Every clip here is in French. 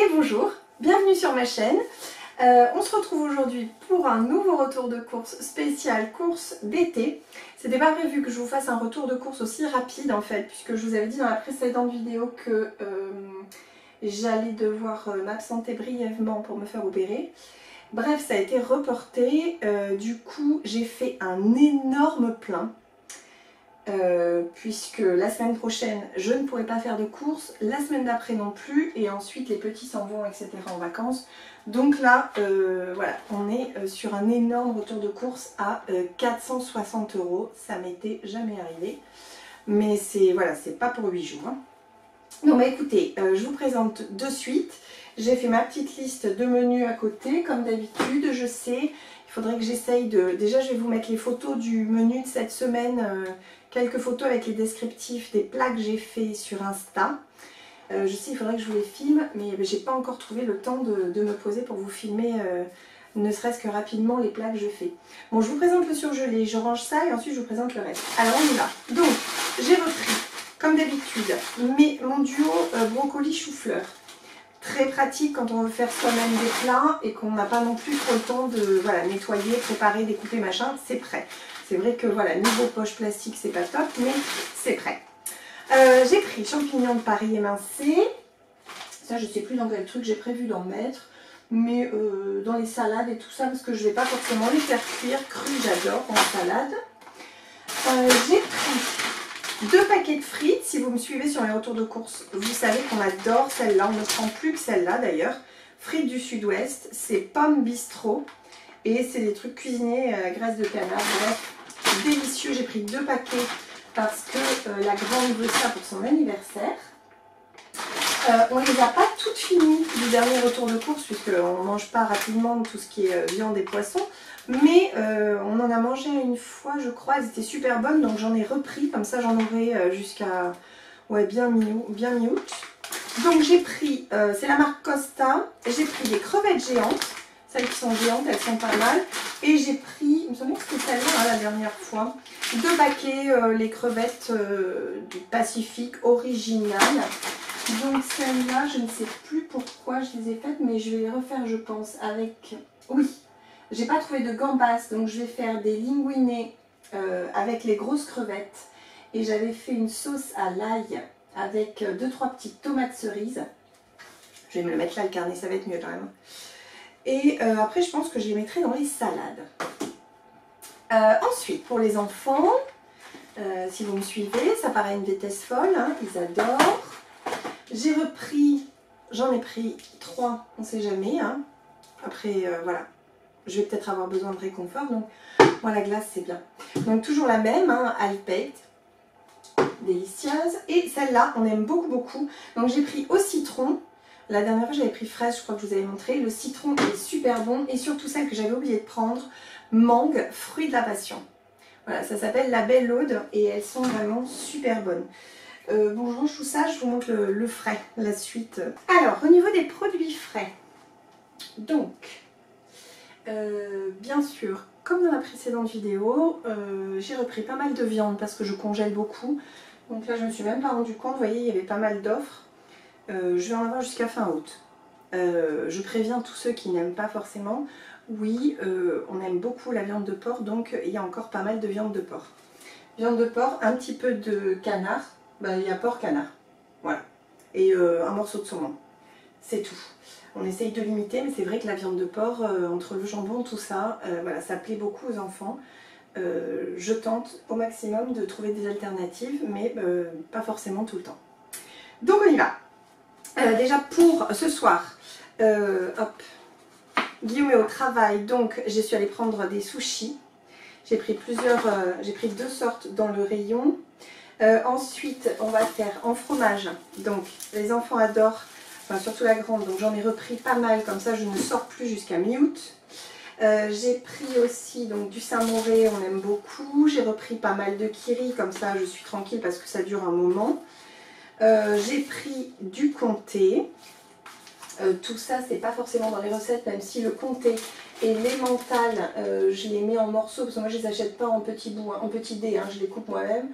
et bonjour, bienvenue sur ma chaîne. On se retrouve aujourd'hui pour un nouveau retour de course spécial course d'été. C'était pas prévu que je vous fasse un retour de course aussi rapide en fait, puisque je vous avais dit dans la précédente vidéo que j'allais devoir m'absenter brièvement pour me faire opérer. Bref, ça a été reporté, du coup j'ai fait un énorme plein. Puisque la semaine prochaine je ne pourrai pas faire de courses, la semaine d'après non plus, et ensuite les petits s'en vont etc en vacances. Donc là voilà, on est sur un énorme retour de course à 460 €. Ça m'était jamais arrivé, mais c'est voilà, c'est pas pour 8 jours hein. Donc bah écoutez, je vous présente de suite. J'ai fait ma petite liste de menus à côté comme d'habitude. Je sais, il faudrait que j'essaye de... Déjà je vais vous mettre les photos du menu de cette semaine, quelques photos avec les descriptifs des plats que j'ai fait sur Insta. Je sais, il faudrait que je vous les filme, mais j'ai pas encore trouvé le temps de me poser pour vous filmer, ne serait-ce que rapidement, les plats que je fais. Bon, je vous présente le surgelé, je range ça et ensuite je vous présente le reste. Alors on y va. Donc, j'ai repris, comme d'habitude, mon duo brocoli chou-fleur. Très pratique quand on veut faire soi-même des plats et qu'on n'a pas non plus trop le temps de voilà, nettoyer, préparer, découper, machin, c'est prêt. C'est vrai que voilà, niveau poche plastique, c'est pas top, mais c'est prêt. J'ai pris champignons de Paris émincés. Ça, je sais plus dans quel truc j'ai prévu d'en mettre, mais dans les salades et tout ça, parce que je vais pas forcément les faire cuire. Cru, j'adore en salade. J'ai pris 2 paquets de frites. Si vous me suivez sur les retours de course, vous savez qu'on adore celle-là. On ne prend plus que celle-là d'ailleurs. Frites du Sud-Ouest, c'est pommes bistrot. Et c'est des trucs cuisinés à graisse de canard. Bref, délicieux. J'ai pris 2 paquets parce que la grande veut ça pour son anniversaire. On ne les a pas toutes finies du dernier retour de course, puisqu'on ne mange pas rapidement tout ce qui est viande et poisson. Mais on en a mangé une fois, je crois, elles étaient super bonnes, donc j'en ai repris, comme ça j'en aurai jusqu'à ouais, bien mi-août. Donc j'ai pris, c'est la marque Costa, j'ai pris des crevettes géantes, celles qui sont géantes, elles sont pas mal. Et j'ai pris, il me semble que c'était celle-là hein, la dernière fois, 2 paquets, les crevettes du Pacifique originales. Donc celles-là, je ne sais plus pourquoi je les ai faites, mais je vais les refaire je pense avec, oui. J'ai pas trouvé de gambas, donc je vais faire des linguinés avec les grosses crevettes. Et j'avais fait une sauce à l'ail avec 2-3 petites tomates cerises. Je vais me le mettre là, le carnet, ça va être mieux quand même. Et après, je pense que je les mettrai dans les salades. Ensuite, pour les enfants, si vous me suivez, ça paraît une vitesse folle, hein, ils adorent. J'ai repris, j'en ai pris 3, on ne sait jamais. Hein. Après, voilà. Je vais peut-être avoir besoin de réconfort, donc moi la glace c'est bien. Donc toujours la même, hein, Alpette, délicieuse. Et celle-là, on aime beaucoup. Donc j'ai pris au citron. La dernière fois j'avais pris fraise, je crois que je vous avais montré. Le citron est super bon. Et surtout celle que j'avais oublié de prendre, mangue, fruit de la passion. Voilà, ça s'appelle la Belle Aude et elles sont vraiment super bonnes. Bon, je range tout ça, je vous montre le frais, la suite. Alors, au niveau des produits frais, donc... bien sûr, comme dans la précédente vidéo, j'ai repris pas mal de viande parce que je congèle beaucoup. Donc là, je me suis même pas rendu compte. Vous voyez, il y avait pas mal d'offres. Je vais en avoir jusqu'à fin août. Je préviens tous ceux qui n'aiment pas forcément. Oui, on aime beaucoup la viande de porc, donc il y a encore pas mal de viande de porc. Viande de porc, un petit peu de canard. Ben, il y a porc canard. Voilà. Et un morceau de saumon. C'est tout. On essaye de limiter, mais c'est vrai que la viande de porc, entre le jambon, tout ça, voilà, ça plaît beaucoup aux enfants. Je tente au maximum de trouver des alternatives, mais pas forcément tout le temps. Donc on y va. Déjà pour ce soir, hop, Guillaume est au travail, donc je suis allée prendre des sushis. J'ai pris j'ai pris 2 sortes dans le rayon. Ensuite, on va faire en fromage. Donc les enfants adorent. Enfin, surtout la grande, donc j'en ai repris pas mal, comme ça je ne sors plus jusqu'à mi-août. J'ai pris aussi donc, du Saint-Mauré, on aime beaucoup. J'ai repris pas mal de kiri, comme ça je suis tranquille parce que ça dure un moment. J'ai pris du comté. Tout ça, c'est pas forcément dans les recettes, même si le comté et l'emmental, je les mets en morceaux, parce que moi je les achète pas en petits bouts, en petits dés, hein, je les coupe moi-même.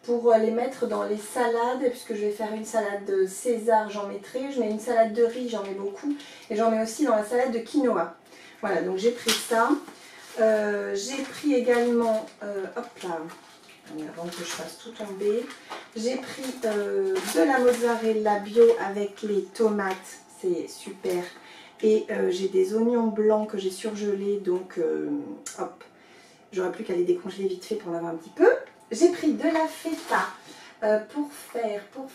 pour les mettre dans les salades, puisque je vais faire une salade de César, j'en mettrai, je mets une salade de riz, j'en mets beaucoup, et j'en mets aussi dans la salade de quinoa. Voilà, donc j'ai pris ça. J'ai pris également, hop là, avant que je fasse tout tomber, j'ai pris de la mozzarella bio avec les tomates, c'est super. Et j'ai des oignons blancs que j'ai surgelés, donc hop, j'aurais plus qu'à les décongeler vite fait pour en avoir un petit peu. J'ai pris de la feta pour faire, il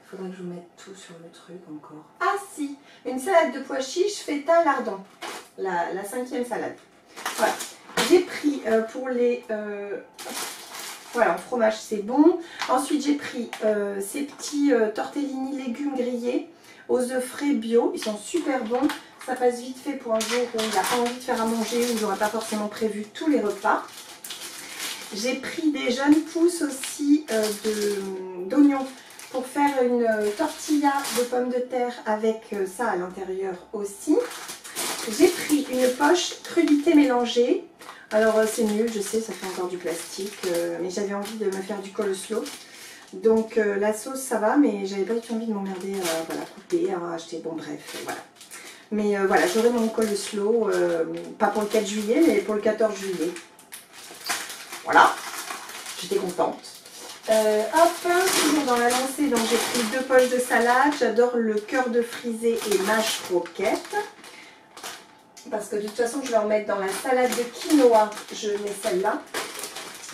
faudrait que je vous mette tout sur le truc encore. Ah si, une salade de pois chiches, feta, lardon, la 5e salade. Voilà, j'ai pris pour les, voilà, en fromage c'est bon. Ensuite j'ai pris ces petits tortellini légumes grillés aux œufs frais bio, ils sont super bons. Ça passe vite fait pour un jour où il n'a pas envie de faire à manger, où j'aurais pas forcément prévu tous les repas. J'ai pris des jeunes pousses aussi d'oignons pour faire une tortilla de pommes de terre avec ça à l'intérieur aussi. J'ai pris une poche crudité mélangée. Alors c'est nul, je sais, ça fait encore du plastique, mais j'avais envie de me faire du coleslaw. Donc la sauce ça va, mais j'avais pas du tout envie de m'emmerder à la couper, à acheter, bon bref, voilà. Mais voilà, j'aurai mon coleslaw, pas pour le 4 juillet, mais pour le 14 juillet. Voilà, j'étais contente. Hop, toujours dans la lancée, donc j'ai pris 2 poches de salade. J'adore le cœur de frisé et mâche roquette. Parce que de toute façon, je vais en mettre dans la salade de quinoa. Je mets celle-là.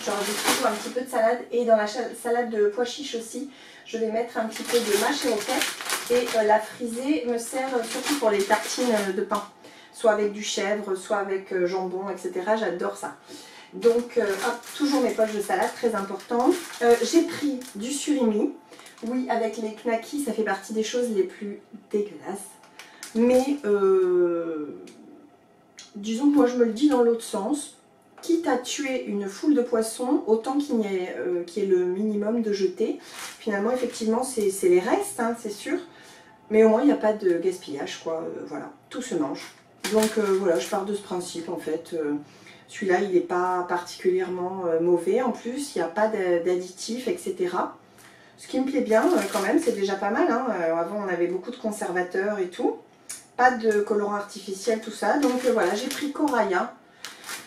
J'en rajoute toujours un petit peu de salade. Et dans la salade de pois chiches aussi, je vais mettre un petit peu de mâche et roquette. Et la frisée me sert surtout pour les tartines de pain. Soit avec du chèvre, soit avec jambon, etc. J'adore ça. Donc, hop, toujours mes poches de salade, très important. J'ai pris du surimi. Oui, avec les knackis, ça fait partie des choses les plus dégueulasses. Mais, disons que moi, je me le dis dans l'autre sens. Quitte à tuer une foule de poissons, autant qu'il y ait le minimum de jetés. Finalement, effectivement, c'est les restes, hein, c'est sûr. Mais au moins, il n'y a pas de gaspillage, quoi. Voilà, tout se mange. Donc, voilà, je pars de ce principe, en fait. Celui-là, il n'est pas particulièrement mauvais. En plus, il n'y a pas d'additifs, etc. Ce qui me plaît bien quand même, c'est déjà pas mal. Hein. Avant, on avait beaucoup de conservateurs et tout. Pas de colorant artificiel, tout ça. Donc voilà, j'ai pris Coraya.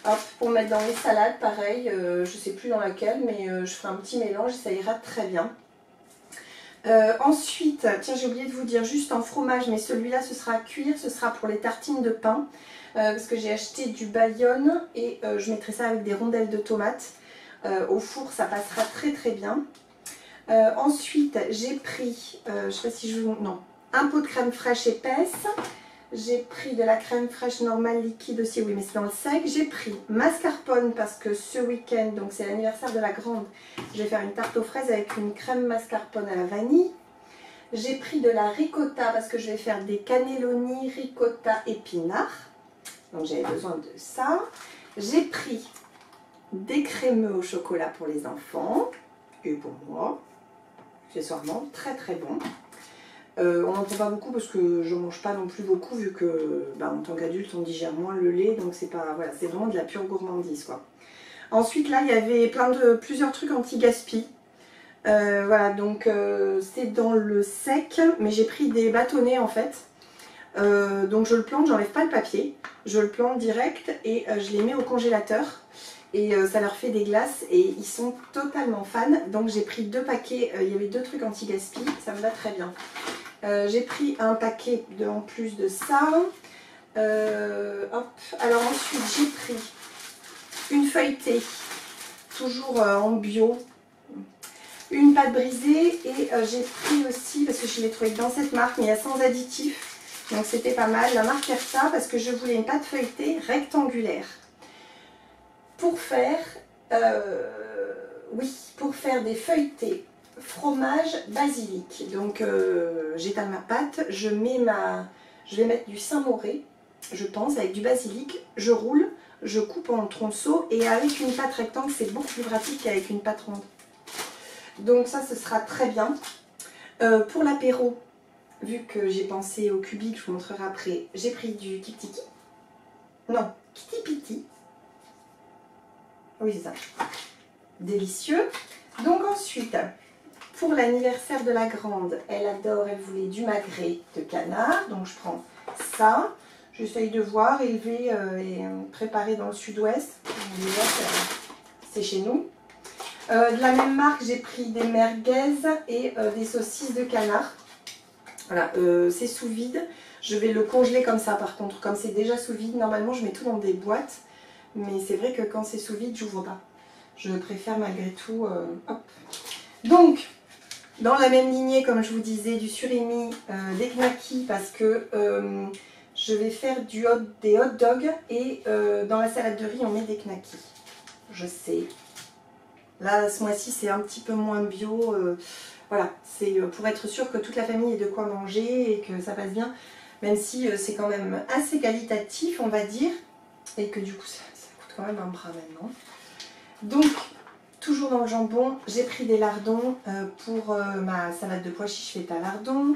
Hop, pour mettre dans les salades, pareil. Je ne sais plus dans laquelle, mais je ferai un petit mélange et ça ira très bien. Ensuite, tiens, j'ai oublié de vous dire, juste en fromage, mais celui-là, ce sera à cuire. Ce sera pour les tartines de pain. Parce que j'ai acheté du Bayonne et je mettrai ça avec des rondelles de tomates. Au four, ça passera très très bien. Ensuite, j'ai pris, je sais pas si je vous... Non, un pot de crème fraîche épaisse. J'ai pris de la crème fraîche normale liquide aussi, oui, mais c'est dans le sec. J'ai pris mascarpone parce que ce week-end, donc c'est l'anniversaire de la grande, je vais faire une tarte aux fraises avec une crème mascarpone à la vanille. J'ai pris de la ricotta parce que je vais faire des cannelloni ricotta épinards. Donc j'avais besoin de ça. J'ai pris des crémeux au chocolat pour les enfants et pour moi. Accessoirement, très très bon. On n'en prend pas beaucoup parce que je ne mange pas non plus beaucoup vu que en tant qu'adulte on digère moins le lait. Donc c'est pas, voilà, c'est vraiment de la pure gourmandise, quoi. Ensuite là il y avait plusieurs trucs anti-gaspi. Voilà, donc c'est dans le sec, mais j'ai pris des bâtonnets en fait. Donc je le plante, j'enlève pas le papier, je le plante direct et je les mets au congélateur et ça leur fait des glaces et ils sont totalement fans. Donc j'ai pris 2 paquets, il y avait 2 trucs anti-gaspi, ça me va très bien. J'ai pris un paquet en plus de ça. Hop. Alors ensuite j'ai pris une feuilletée, toujours en bio, une pâte brisée et j'ai pris aussi, parce que je l'ai trouvé dans cette marque, mais il y a sans additifs. Donc c'était pas mal, la marque Erta, parce que je voulais une pâte feuilletée rectangulaire. Pour faire, pour faire des feuilletés fromage basilic. Donc j'étale ma pâte, je vais mettre du Saint-Moré, je pense, avec du basilic, je roule, je coupe en tronçons et avec une pâte rectangle, c'est beaucoup plus pratique qu'avec une pâte ronde. Donc ça, ce sera très bien. Pour l'apéro, vu que j'ai pensé au cubique, je vous montrerai après, j'ai pris du Kitiki. Non, Kitty Piti. Oui, c'est ça. délicieux. Donc ensuite, pour l'anniversaire de la grande, elle adore, elle voulait du magret de canard. Donc je prends ça. J'essaye de voir, élevé et préparé dans le sud-ouest. C'est chez nous. De la même marque, j'ai pris des merguez et des saucisses de canard. Voilà, c'est sous vide. Je vais le congeler comme ça par contre. Comme c'est déjà sous vide, normalement je mets tout dans des boîtes. Mais c'est vrai que quand c'est sous vide, j'ouvre pas. Je préfère malgré tout... hop. Donc, dans la même lignée, comme je vous disais, du surimi, des knackis, parce que je vais faire des hot dogs et dans la salade de riz, on met des knackis. Je sais. Là, ce mois-ci, c'est un petit peu moins bio. Voilà, c'est pour être sûr que toute la famille ait de quoi manger et que ça passe bien. Même si c'est quand même assez qualitatif, on va dire. Et que du coup, ça coûte quand même un bras maintenant. Donc, toujours dans le jambon, j'ai pris des lardons pour ma salade de pois chiches faite à lardons.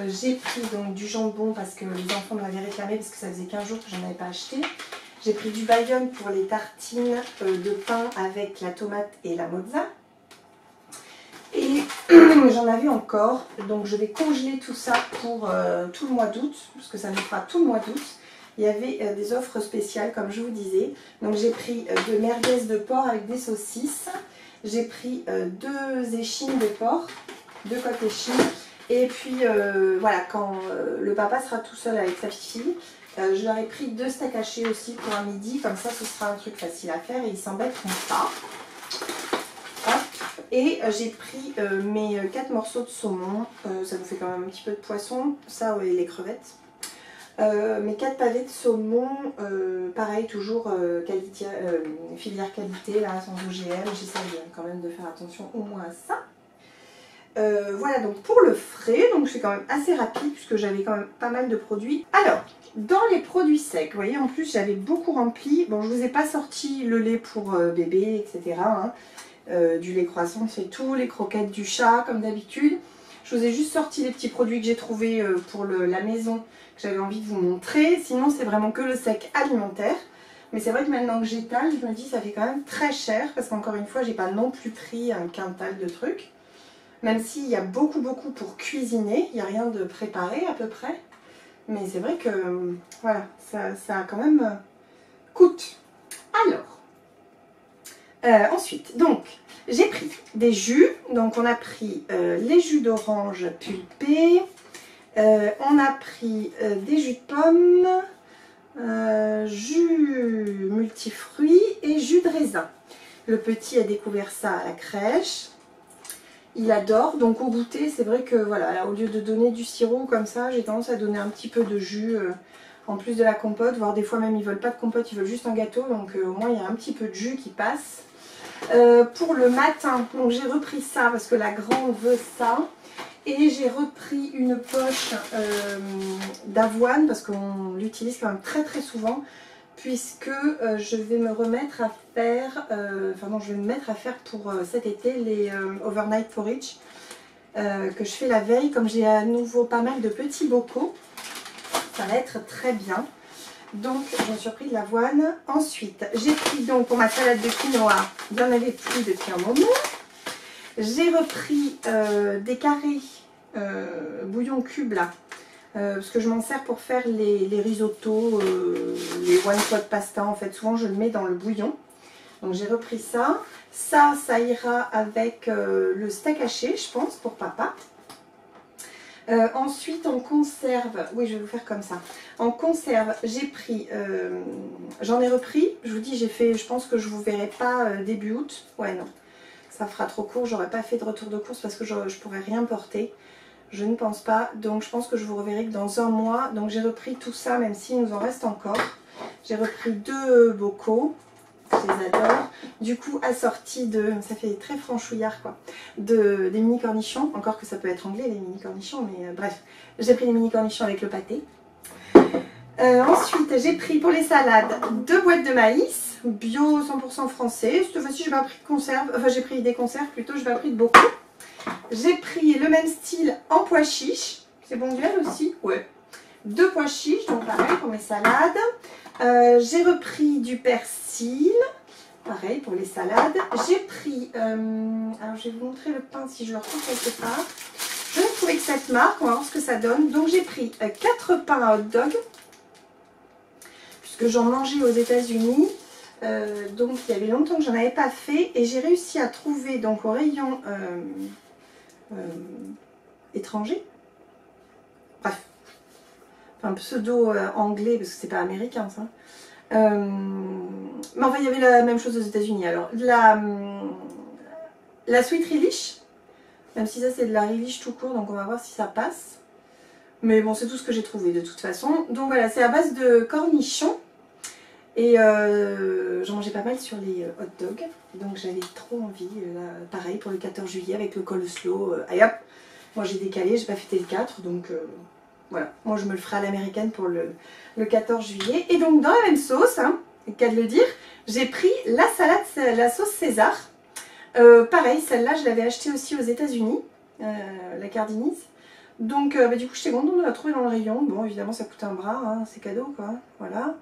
J'ai pris donc du jambon parce que les enfants m'avaient réclamé parce que ça faisait 15 jours que j'en avais pas acheté. J'ai pris du bayonne pour les tartines de pain avec la tomate et la mozza. Et j'en avais encore, donc je vais congeler tout ça pour tout le mois d'août, parce que ça me fera tout le mois d'août. Il y avait des offres spéciales, comme je vous disais. Donc j'ai pris de merguez de porc avec des saucisses. J'ai pris 2 échines de porc, 2 côtes échines. Et puis voilà, quand le papa sera tout seul avec sa fille, je leur ai pris 2 steaks hachés aussi pour un midi. Comme ça, ce sera un truc facile à faire et ils s'embêteront pas. Hop. Et j'ai pris mes 4 morceaux de saumon. Ça vous fait quand même un petit peu de poisson. Ça et les crevettes. Mes 4 pavés de saumon, pareil, toujours filière qualité, là, sans OGM. J'essaie quand même de faire attention au moins à ça. Voilà donc pour le frais, donc c'est quand même assez rapide puisque j'avais quand même pas mal de produits. Alors, dans les produits secs, vous voyez, en plus j'avais beaucoup rempli. Bon, je vous ai pas sorti le lait pour bébé, etc. Hein. Du lait croissant, c'est tout, les croquettes du chat comme d'habitude. Je vous ai juste sorti les petits produits que j'ai trouvés pour la maison, que j'avais envie de vous montrer. Sinon, c'est vraiment que le sec alimentaire. Mais c'est vrai que maintenant que j'étale, je me dis ça fait quand même très cher. Parce qu'encore une fois, j'ai pas non plus pris un quintal de trucs. Même s'il y a beaucoup pour cuisiner. Il n'y a rien de préparé à peu près. Mais c'est vrai que, voilà, ça quand même coûte. Alors, ensuite, donc, j'ai pris des jus. Donc, on a pris les jus d'orange pulpés. On a pris des jus de pommes, jus multifruits et jus de raisin. Le petit a découvert ça à la crèche. Il adore. Donc, au goûter, c'est vrai que, voilà, là, au lieu de donner du sirop comme ça, j'ai tendance à donner un petit peu de jus en plus de la compote. Voire des fois même, ils veulent pas de compote, ils veulent juste un gâteau. Donc, au moins, il y a un petit peu de jus qui passe. Pour le matin, donc j'ai repris ça parce que la grande veut ça. Et j'ai repris une poche d'avoine parce qu'on l'utilise quand même très souvent. Puisque je vais me remettre à faire, je vais me mettre à faire pour cet été les overnight porridge que je fais la veille. Comme j'ai à nouveau pas mal de petits bocaux, ça va être très bien. Donc, je me suis pris de l'avoine. Ensuite, j'ai pris donc pour ma salade de quinoa, il n'y en avait plus depuis un moment. J'ai repris des carrés bouillon cube là, parce que je m'en sers pour faire les risottos, les one pot pasta en fait. Souvent, je le mets dans le bouillon. Donc, j'ai repris ça. Ça ira avec le steak haché, je pense, pour papa. Ensuite en conserve, oui je vais vous faire comme ça. En conserve j'ai pris, j'en ai repris, je vous dis j'ai fait, je pense que je vous verrai pas début août. Ouais non, ça fera trop court, j'aurais pas fait de retour de course parce que je pourrais rien porter. Je ne pense pas, donc je pense que je vous reverrai que dans un mois. Donc j'ai repris tout ça même s'il nous en reste encore. J'ai repris 2 bocaux. Je les adore. Du coup, assorti de, ça fait très franchouillard quoi, des mini cornichons. Encore que ça peut être anglais les mini cornichons, mais bref. J'ai pris les mini cornichons avec le pâté. Ensuite, j'ai pris pour les salades 2 boîtes de maïs, bio 100% français. Cette fois-ci, je n'ai pas pris de conserve, enfin j'ai pris des conserves plutôt, je n'ai pas pris de beaucoup. J'ai pris le même style en pois chiches. C'est bon duel aussi? Ouais. 2 pois chiches, donc pareil pour mes salades. J'ai repris du persil. pareil pour les salades. J'ai pris, alors je vais vous montrer le pain si je le retrouve quelque part. Je vais trouver que cette marque, on va voir ce que ça donne. Donc j'ai pris 4 pains à hot dog, puisque j'en mangeais aux États-Unis. Donc il y avait longtemps que j'en avais pas fait. Et j'ai réussi à trouver donc au rayon étranger. Bref, un pseudo anglais, parce que c'est pas américain ça. Mais enfin il y avait la même chose aux États-Unis. Alors la sweet relish. Même si ça c'est de la relish tout court, donc on va voir si ça passe. Mais bon, c'est tout ce que j'ai trouvé de toute façon. Donc voilà, c'est à base de cornichons. Et j'en mangeais pas mal sur les hot dogs. Donc j'avais trop envie, pareil pour le 14 juillet avec le coleslaw. Allez hop, moi j'ai décalé, j'ai pas fêté le 4. Donc voilà, moi je me le ferai à l'américaine pour le 14 juillet. Et donc dans la même sauce, hein, c'est le cas de le dire, j'ai pris la salade, la sauce César. Pareil, celle-là, je l'avais achetée aussi aux États-Unis, la Cardinise. Donc, du coup, j'étais contente de la trouver dans le rayon. Bon, évidemment, ça coûte un bras, hein, c'est cadeau, quoi. Voilà.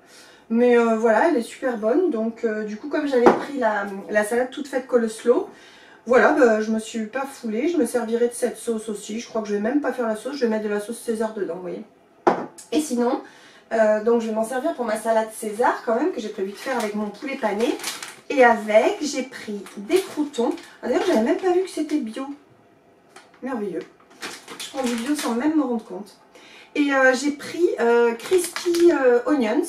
Mais voilà, elle est super bonne. Donc, du coup, comme j'avais pris la salade toute faite coleslaw, voilà, je me suis pas foulée. Je me servirai de cette sauce aussi. Je crois que je vais même pas faire la sauce. Je vais mettre de la sauce César dedans, vous voyez. Et sinon, donc, je vais m'en servir pour ma salade César, quand même, que j'ai prévu de faire avec mon poulet pané. Et avec, j'ai pris des croûtons. D'ailleurs, j'avais même pas vu que c'était bio. Merveilleux. Je prends du bio sans même me rendre compte. Et j'ai pris Crispy Onions.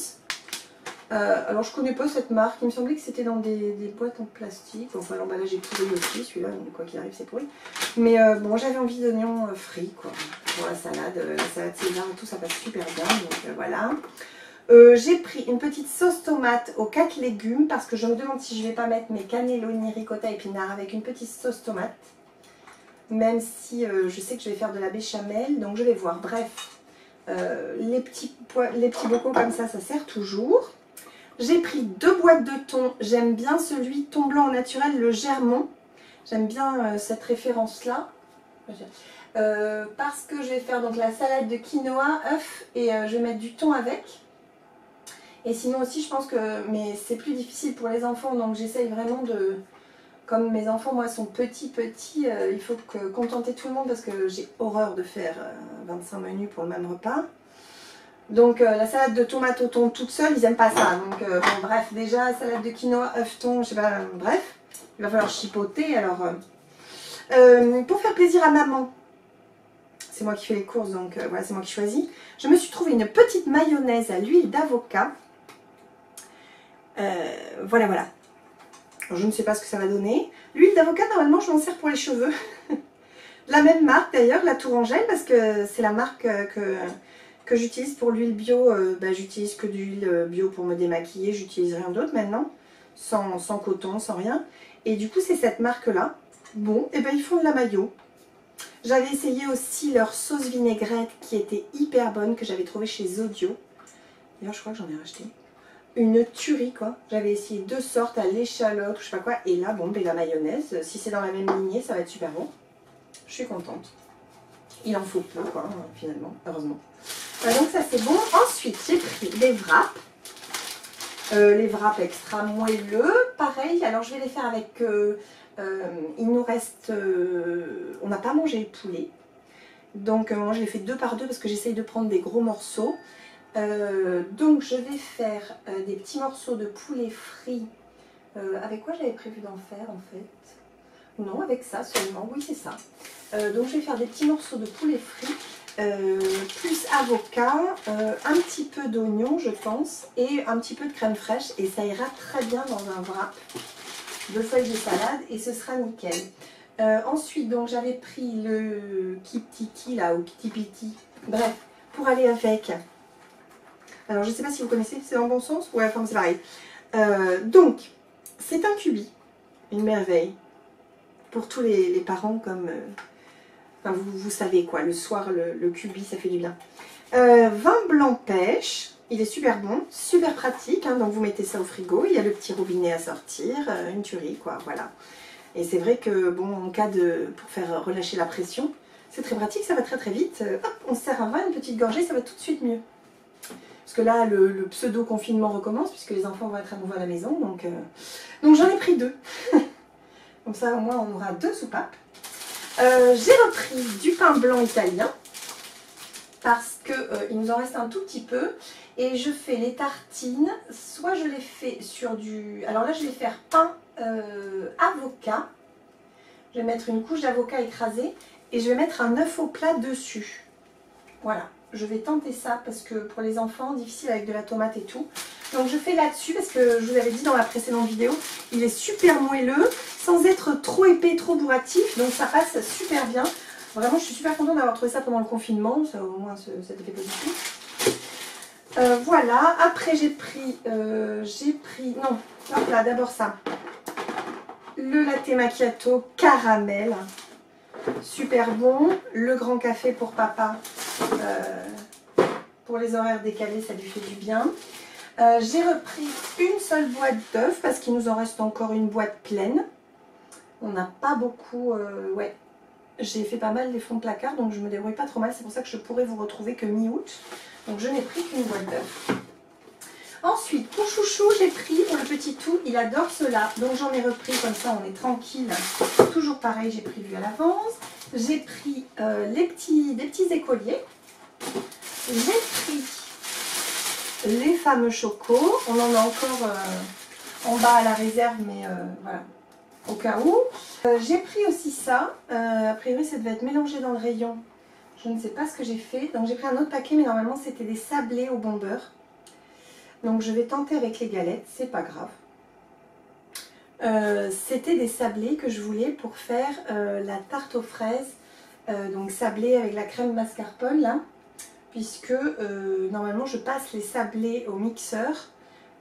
Alors, je connais pas cette marque. Il me semblait que c'était dans des boîtes en plastique. Enfin, l'emballage est pourri aussi. Celui-là, quoi qu'il arrive, c'est pourri. Mais bon, j'avais envie d'oignons frits, quoi. Pour la salade. La salade César et tout, ça passe super bien. Donc, voilà. J'ai pris une petite sauce tomate aux 4 légumes parce que je me demande si je vais pas mettre mes cannelloni, ricotta, épinards avec une petite sauce tomate. Même si je sais que je vais faire de la béchamel, donc je vais voir. Bref, les petits bocaux comme ça sert toujours. J'ai pris 2 boîtes de thon. J'aime bien celui thon blanc au naturel, le Germont. J'aime bien cette référence-là. Parce que je vais faire donc la salade de quinoa, œufs et je vais mettre du thon avec. Et sinon aussi je pense que, mais c'est plus difficile pour les enfants, donc j'essaye vraiment de, comme mes enfants moi sont petits, il faut contenter tout le monde parce que j'ai horreur de faire 25 menus pour le même repas. Donc la salade de tomate au thon toute seule, ils n'aiment pas ça. Donc bon, bref, déjà salade de quinoa, œuf, thon, je sais pas, bref, il va falloir chipoter. Alors pour faire plaisir à maman, c'est moi qui fais les courses, donc voilà, c'est moi qui choisis. Je me suis trouvé une petite mayonnaise à l'huile d'avocat. Voilà. Alors, je ne sais pas ce que ça va donner. L'huile d'avocat, normalement, je m'en sers pour les cheveux. La même marque d'ailleurs, la Tourangelle, parce que c'est la marque que j'utilise pour l'huile bio. J'utilise que de l'huile bio pour me démaquiller. J'utilise rien d'autre maintenant, sans coton, sans rien. Et du coup, c'est cette marque-là. Bon, et ben ils font de la mayo. J'avais essayé aussi leur sauce vinaigrette qui était hyper bonne, que j'avais trouvée chez Zodio. D'ailleurs, je crois que j'en ai racheté. Une tuerie, quoi. J'avais essayé 2 sortes à l'échalote, je sais pas quoi. Et là, bon, ben la mayonnaise, si c'est dans la même lignée, ça va être super bon. Je suis contente. Il en faut peu, quoi, finalement, heureusement. Donc ça, c'est bon. Ensuite, j'ai pris des wraps. Les wraps extra moelleux. Pareil, alors je vais les faire avec... il nous reste... on n'a pas mangé le poulet. Donc moi, je les fais 2 par 2 parce que j'essaye de prendre des gros morceaux. Donc je vais faire des petits morceaux de poulet frit. Avec quoi j'avais prévu d'en faire en fait? Non, avec ça seulement, oui c'est ça. Donc je vais faire des petits morceaux de poulet frit, plus avocat, un petit peu d'oignon je pense, et un petit peu de crème fraîche, et ça ira très bien dans un wrap de feuilles de salade et ce sera nickel. Ensuite donc j'avais pris le Kitty là, ou Kitty Piti, bref, pour aller avec. Alors je ne sais pas si vous connaissez, c'est dans le bon sens? Ouais, enfin c'est pareil. Donc, c'est un cubi, une merveille. Pour tous les parents comme... enfin, vous savez quoi, le soir, le cubi, ça fait du bien. Vin blanc pêche, il est super bon, super pratique. Hein, donc vous mettez ça au frigo, il y a le petit robinet à sortir, une tuerie quoi, voilà. Et c'est vrai que, bon, en cas de... pour faire relâcher la pression, c'est très pratique, ça va très très vite. Hop, on se sert un vin, une petite gorgée, ça va tout de suite mieux. parce que là le pseudo-confinement recommence puisque les enfants vont être à nouveau à la maison, donc j'en ai pris 2. Comme ça au moins on aura 2 soupapes. J'ai repris du pain blanc italien parce qu'il nous en reste un tout petit peu et je fais les tartines, soit je les fais sur du... Alors là je vais faire pain avocat, je vais mettre une couche d'avocat écrasée et je vais mettre un œuf au plat dessus. Voilà, je vais tenter ça parce que pour les enfants, difficile avec de la tomate et tout. Donc je fais là-dessus parce que je vous avais dit dans la précédente vidéo, il est super moelleux, sans être trop épais, trop bourratif, donc ça passe super bien. Vraiment, je suis super contente d'avoir trouvé ça pendant le confinement, ça au moins cet effet positif. Voilà, après j'ai pris, non, hop là, d'abord ça, le latte macchiato caramel, super bon, le grand café pour papa, pour les horaires décalés, ça lui fait du bien. J'ai repris une seule boîte d'œufs parce qu'il nous en reste encore une boîte pleine. On n'a pas beaucoup, ouais, j'ai fait pas mal les fonds de placard, donc je me débrouille pas trop mal, c'est pour ça que je pourrais vous retrouver que mi-août. Donc je n'ai pris qu'une boîte d'œufs. Ensuite, pour Chouchou, j'ai pris, pour le petit tout, il adore cela, donc j'en ai repris, comme ça on est tranquille. Toujours pareil, j'ai prévu à l'avance. J'ai pris des petits écoliers. J'ai pris les fameux chocos. On en a encore en bas à la réserve, mais voilà, au cas où. J'ai pris aussi ça. A priori, ça devait être mélangé dans le rayon. Je ne sais pas ce que j'ai fait. Donc j'ai pris un autre paquet, mais normalement, c'était des sablés au bon beurre. Donc je vais tenter avec les galettes, c'est pas grave. C'était des sablés que je voulais pour faire la tarte aux fraises. Donc sablé avec la crème mascarpone là. Puisque normalement je passe les sablés au mixeur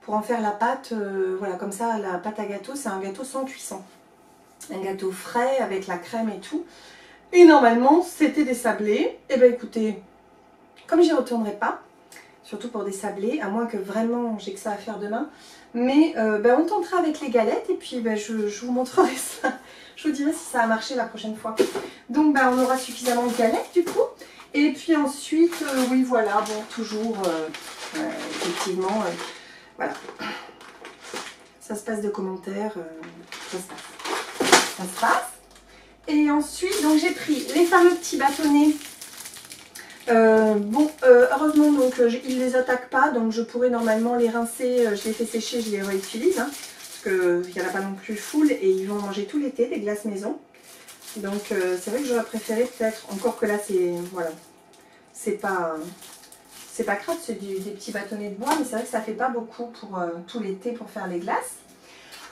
pour en faire la pâte, voilà, comme ça la pâte à gâteau c'est un gâteau sans cuisson, un gâteau frais avec la crème et tout, et normalement c'était des sablés. Et ben écoutez, comme j'y retournerai pas, surtout pour des sablés, à moins que vraiment j'ai que ça à faire demain, mais ben, on tentera avec les galettes et puis ben, je vous montrerai ça, je vous dirai si ça a marché la prochaine fois. Donc ben, on aura suffisamment de galettes du coup. Et puis ensuite, oui voilà, bon toujours, effectivement, voilà, ça se passe de commentaires, ça se passe. Et ensuite, donc j'ai pris les fameux petits bâtonnets, bon, heureusement donc ils les attaquent pas, donc je pourrais normalement les rincer, je les fais sécher, je les réutilise, hein, parce qu'il n'y en a pas non plus full et ils vont manger tout l'été des glaces maison. Donc c'est vrai que j'aurais préféré peut-être, encore que là c'est, voilà, c'est pas crade, c'est des petits bâtonnets de bois, mais c'est vrai que ça fait pas beaucoup pour tout l'été pour faire les glaces.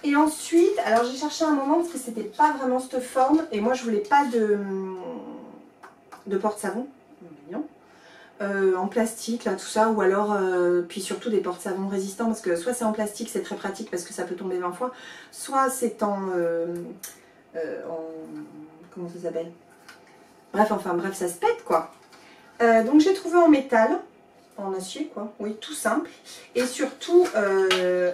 Et ensuite, alors j'ai cherché un moment parce que c'était pas vraiment cette forme, et moi je voulais pas de porte-savon, en plastique là, tout ça, ou alors, puis surtout des porte-savons résistants, parce que soit c'est en plastique, c'est très pratique parce que ça peut tomber 20 fois, soit c'est en comment ça s'appelle, bref, enfin bref, ça se pète quoi. Donc j'ai trouvé en métal, en acier quoi, oui, tout simple, et surtout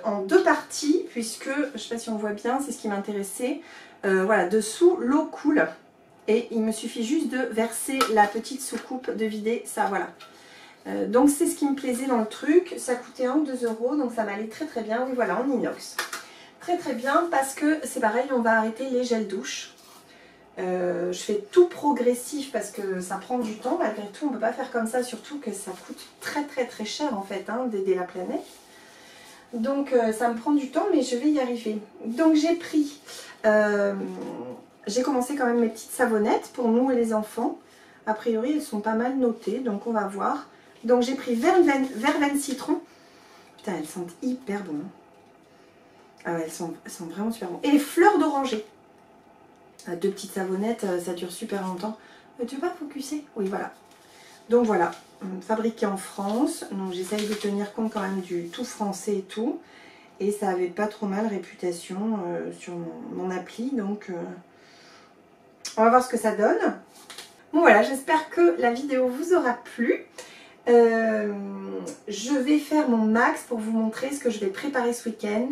en 2 parties, puisque, je sais pas si on voit bien, c'est ce qui m'intéressait, voilà, dessous l'eau coule, et il me suffit juste de verser la petite soucoupe, de vider ça, voilà. Donc c'est ce qui me plaisait dans le truc, ça coûtait 1 ou 2 €, donc ça m'allait très très bien, oui voilà, en inox. Très très bien, parce que c'est pareil, on va arrêter les gels douche. Je fais tout progressif parce que ça prend du temps, malgré tout on ne peut pas faire comme ça, surtout que ça coûte très très très cher en fait, hein, d'aider la planète. Donc ça me prend du temps, mais je vais y arriver. Donc j'ai pris, j'ai commencé quand même mes petites savonnettes pour nous et les enfants. A priori elles sont pas mal notées, donc on va voir. Donc j'ai pris verveine citron. Putain, elles sentent hyper bon. Ah ouais, elles sont vraiment super bon. Et fleurs d'oranger. 2 petites savonnettes, ça dure super longtemps. Tu veux pas focuser? Oui, voilà. Donc voilà, fabriqué en France. Donc j'essaye de tenir compte quand même du tout français et tout. Et ça avait pas trop mal réputation sur mon appli. Donc on va voir ce que ça donne. Bon voilà, j'espère que la vidéo vous aura plu. Je vais faire mon max pour vous montrer ce que je vais préparer ce week-end.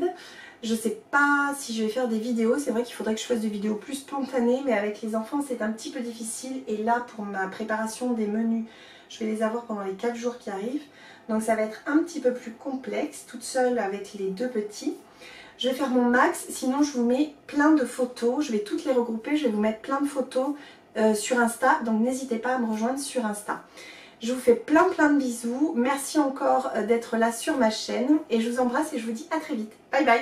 Je sais pas si je vais faire des vidéos, c'est vrai qu'il faudrait que je fasse des vidéos plus spontanées, mais avec les enfants c'est un petit peu difficile. Et là pour ma préparation des menus, Je vais les avoir pendant les 4 jours qui arrivent. Donc ça va être un petit peu plus complexe, toute seule avec les 2 petits. Je vais faire mon max, sinon je vous mets plein de photos. Je vais toutes les regrouper, je vais vous mettre plein de photos sur Insta. Donc n'hésitez pas à me rejoindre sur Insta. Je vous fais plein de bisous. Merci encore d'être là sur ma chaîne. Et je vous embrasse et je vous dis à très vite. Bye bye.